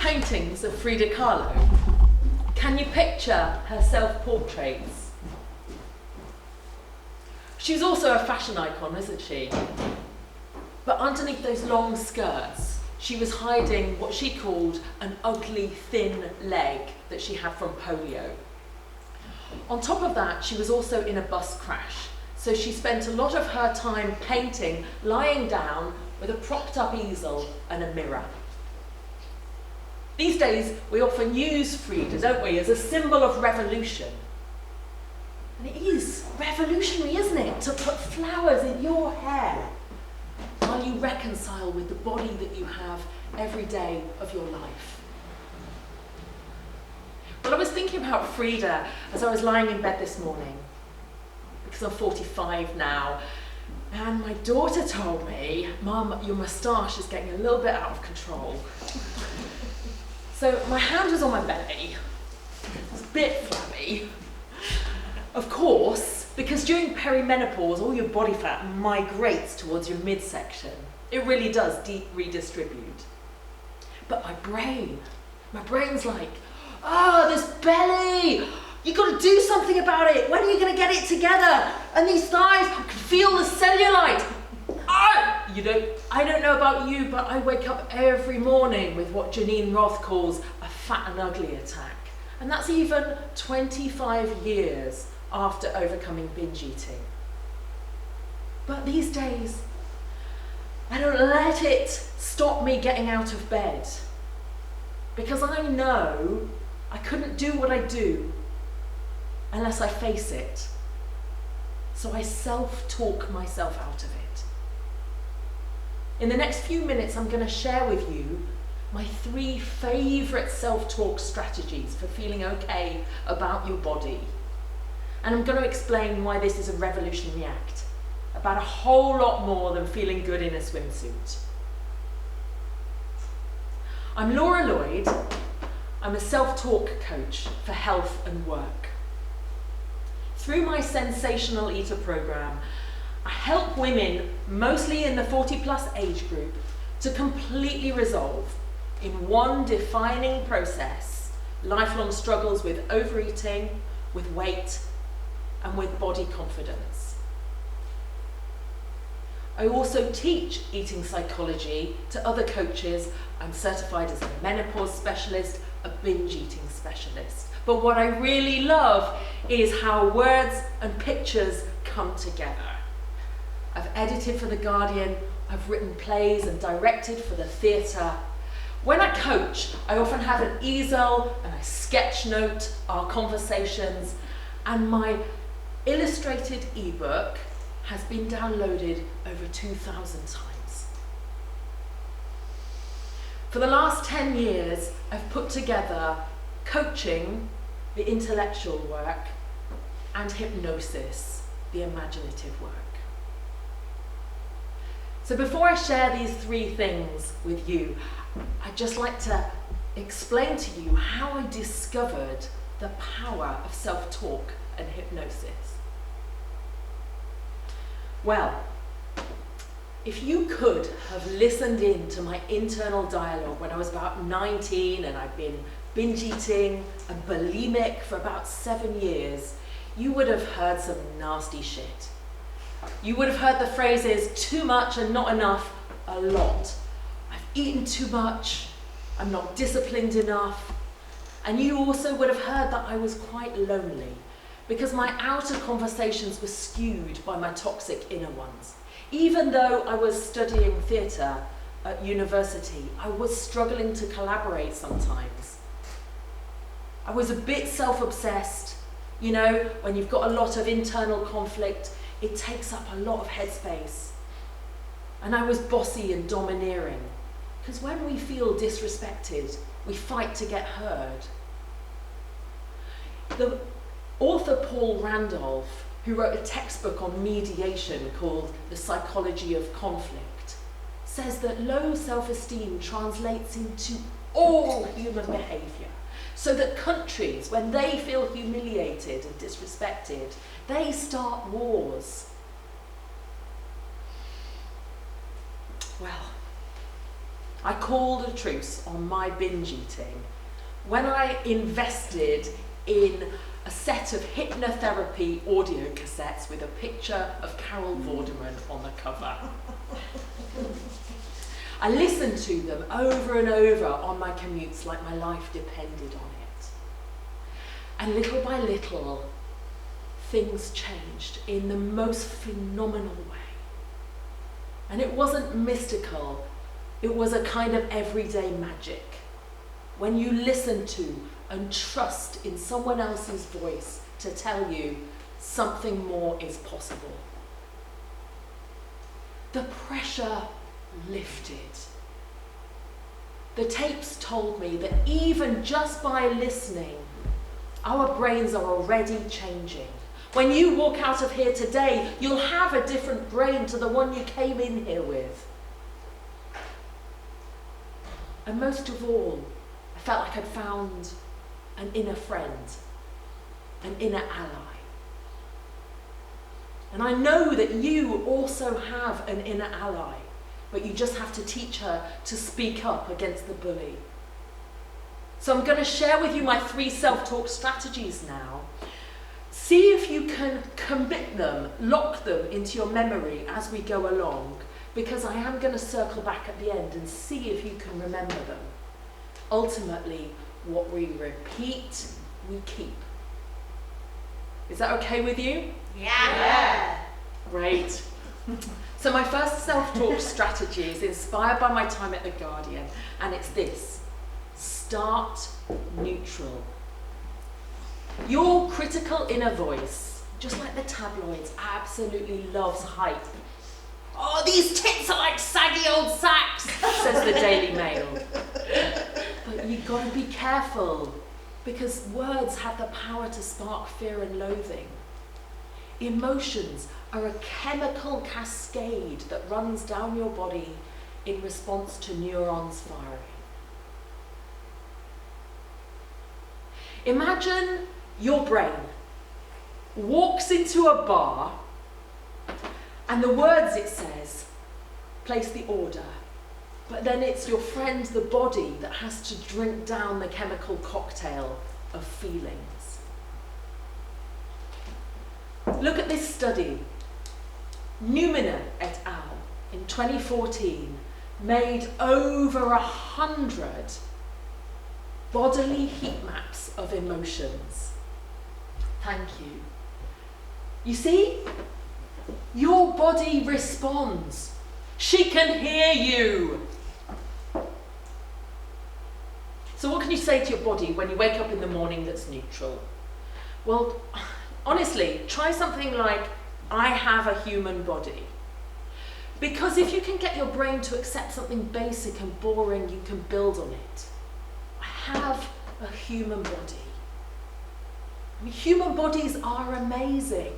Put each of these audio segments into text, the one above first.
paintings of Frida Kahlo? Can you picture her self-portraits? She's also a fashion icon, isn't she? But underneath those long skirts, she was hiding what she called an ugly, thin leg that she had from polio. On top of that, she was also in a bus crash, so she spent a lot of her time painting, lying down with a propped up easel and a mirror. These days, we often use Frida, don't we, as a symbol of revolution. And it is revolutionary, isn't it, to put flowers in your hair while you reconcile with the body that you have every day of your life. Well, I was thinking about Frida as I was lying in bed this morning, because I'm 45 now, and my daughter told me, "Mum, your moustache is getting a little bit out of control." So my hand was on my belly. It was a bit flabby. Of course, because during perimenopause, all your body fat migrates towards your midsection. It really does redistribute. But my brain's like, "Oh, this belly! You got to do something about it. When are you going to get it together? And these thighs, I can feel the cellulite." Ah! I don't know about you, but I wake up every morning with what Janine Roth calls a fat and ugly attack. And that's even 25 years after overcoming binge eating. But these days, I don't let it stop me getting out of bed, because I know I couldn't do what I do unless I face it. So I self-talk myself out of it. In the next few minutes, I'm going to share with you my 3 favourite self-talk strategies for feeling okay about your body. And I'm going to explain why this is a revolutionary act, about a whole lot more than feeling good in a swimsuit. I'm Laura Lloyd. I'm a self-talk coach for health and work. Through my Sensational Eater program, I help women, mostly in the 40+ age group, to completely resolve, in one defining process, lifelong struggles with overeating, with weight, and with body confidence. I also teach eating psychology to other coaches. I'm certified as a menopause specialist, a binge eating specialist. But what I really love is how words and pictures come together. I've edited for The Guardian, I've written plays and directed for the theatre. When I coach, I often have an easel and I sketch note our conversations, and my illustrated ebook has been downloaded over 2,000 times. For the last 10 years, I've put together coaching, the intellectual work, and hypnosis, the imaginative work. So before I share these 3 things with you, I'd just like to explain to you how I discovered the power of self-talk and hypnosis. Well, if you could have listened in to my internal dialogue when I was about 19 and I'd been binge eating and bulimic for about 7 years, you would have heard some nasty shit. You would have heard the phrases "too much and not enough" a lot. I've eaten too much, I'm not disciplined enough. And you also would have heard that I was quite lonely, because my outer conversations were skewed by my toxic inner ones. Even though I was studying theatre at university, I was struggling to collaborate sometimes. I was a bit self-obsessed. You know, when you've got a lot of internal conflict, it takes up a lot of headspace. And I was bossy and domineering, because when we feel disrespected, we fight to get heard. The author Paul Randolph, who wrote a textbook on mediation called The Psychology of Conflict, says that low self-esteem translates into all human behaviour. So that countries, when they feel humiliated and disrespected, they start wars. Well, I called a truce on my binge eating when I invested in a set of hypnotherapy audio cassettes with a picture of Carol Vorderman on the cover. I listened to them over and over on my commutes like my life depended on it. And little by little, things changed in the most phenomenal way. And it wasn't mystical, it was a kind of everyday magic. When you listen to and trust in someone else's voice to tell you something more is possible. The pressure lifted. The tapes told me that even just by listening, our brains are already changing. When you walk out of here today, you'll have a different brain to the one you came in here with. And most of all, I felt like I'd found an inner friend, an inner ally. And I know that you also have an inner ally, but you just have to teach her to speak up against the bully. So I'm going to share with you my 3 self-talk strategies now. See if you can commit them, lock them into your memory as we go along, because I am going to circle back at the end and see if you can remember them. Ultimately, what we repeat, we keep. Is that okay with you? Yeah. Great. So my first self-talk strategy is inspired by my time at The Guardian, and it's this: start neutral. Your critical inner voice, just like the tabloids, absolutely loves hype. Oh, these tits are like saggy old sacks, says the Daily Mail. But you've got to be careful, because words have the power to spark fear and loathing. Emotions are a chemical cascade that runs down your body in response to neurons firing. Imagine your brain walks into a bar and the words it says place the order, but then it's your friend, the body, that has to drink down the chemical cocktail of feelings. Look at this study. Numina et al. In 2014 made over 100 bodily heat maps of emotions. Thank you. You see? Your body responds. She can hear you. So what can you say to your body when you wake up in the morning that's neutral? Well, honestly, try something like, I have a human body. Because if you can get your brain to accept something basic and boring, you can build on it. I have a human body. I mean, human bodies are amazing.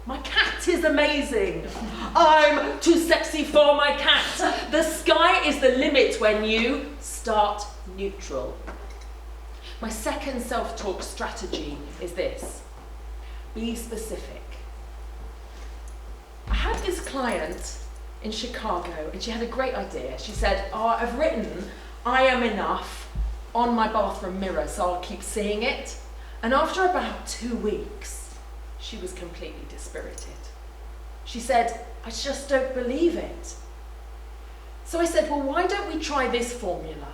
My cat is amazing. I'm too sexy for my cat. The sky is the limit when you start neutral. My second self-talk strategy is this: be specific. I had this client in Chicago and she had a great idea. She said, I've written I am enough on my bathroom mirror, so I'll keep seeing it. And after about 2 weeks, she was completely dispirited. She said, I just don't believe it. So I said, well, why don't we try this formula?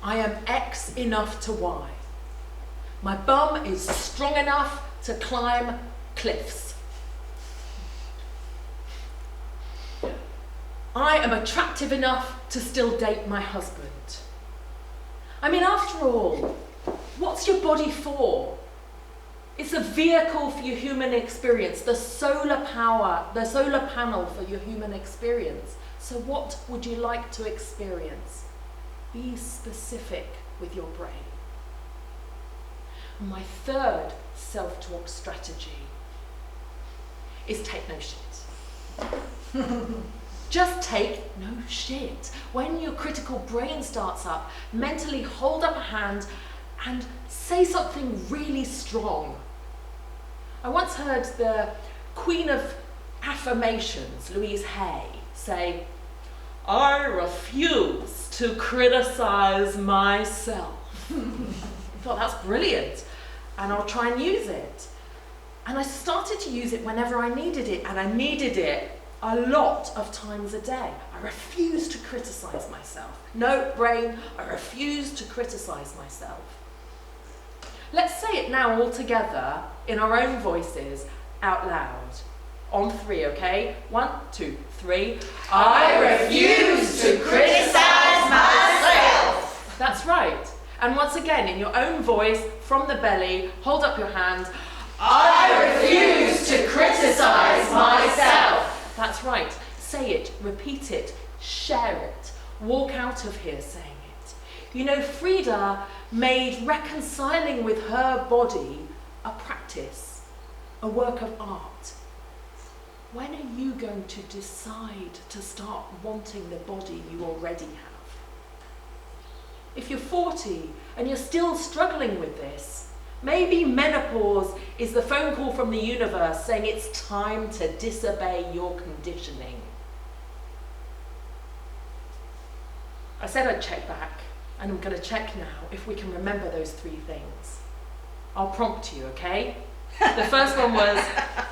I am X enough to Y. My bum is strong enough to climb cliffs. I am attractive enough to still date my husband. I mean, after all, what's your body for? It's a vehicle for your human experience, the solar power, the solar panel for your human experience. So what would you like to experience? Be specific with your brain. And my third self-talk strategy is take no shit. Just take no shit. When your critical brain starts up, mentally hold up a hand and say something really strong. I once heard the Queen of Affirmations, Louise Hay, say, I refuse to criticize myself. I thought, that's brilliant, and I'll try and use it. And I started to use it whenever I needed it, and I needed it a lot of times a day. I refuse to criticize myself. No, brain, I refuse to criticize myself. Let's say it now all together in our own voices out loud. On 3, okay? 1, 2, 3. I refuse to criticize myself. That's right. And once again, in your own voice, from the belly, hold up your hand. I refuse to criticize myself. That's right. Say it, repeat it, share it. Walk out of here saying it. You know, Frida made reconciling with her body a practice, a work of art. When are you going to decide to start wanting the body you already have? If you're 40 and you're still struggling with this, maybe menopause is the phone call from the universe saying it's time to disobey your conditioning. I said I'd check back, and I'm going to check now if we can remember those 3 things. I'll prompt you, okay? The first one was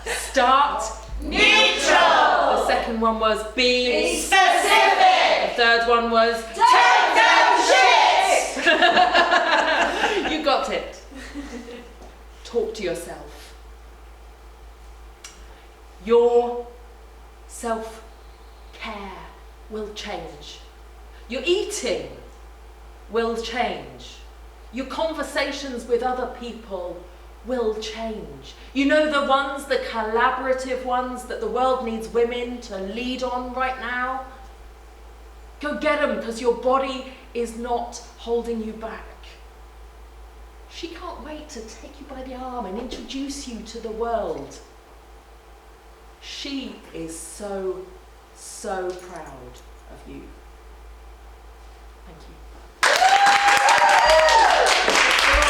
start neutral. The second one was be specific. The third one was take no shit. You got it. Talk to yourself. Your self-care will change. Your eating will change. Your conversations with other people will change. You know, the ones, the collaborative ones that the world needs women to lead on right now? Go get them, because your body is not holding you back. She can't wait to take you by the arm and introduce you to the world. She is so, so proud of you. Thank you.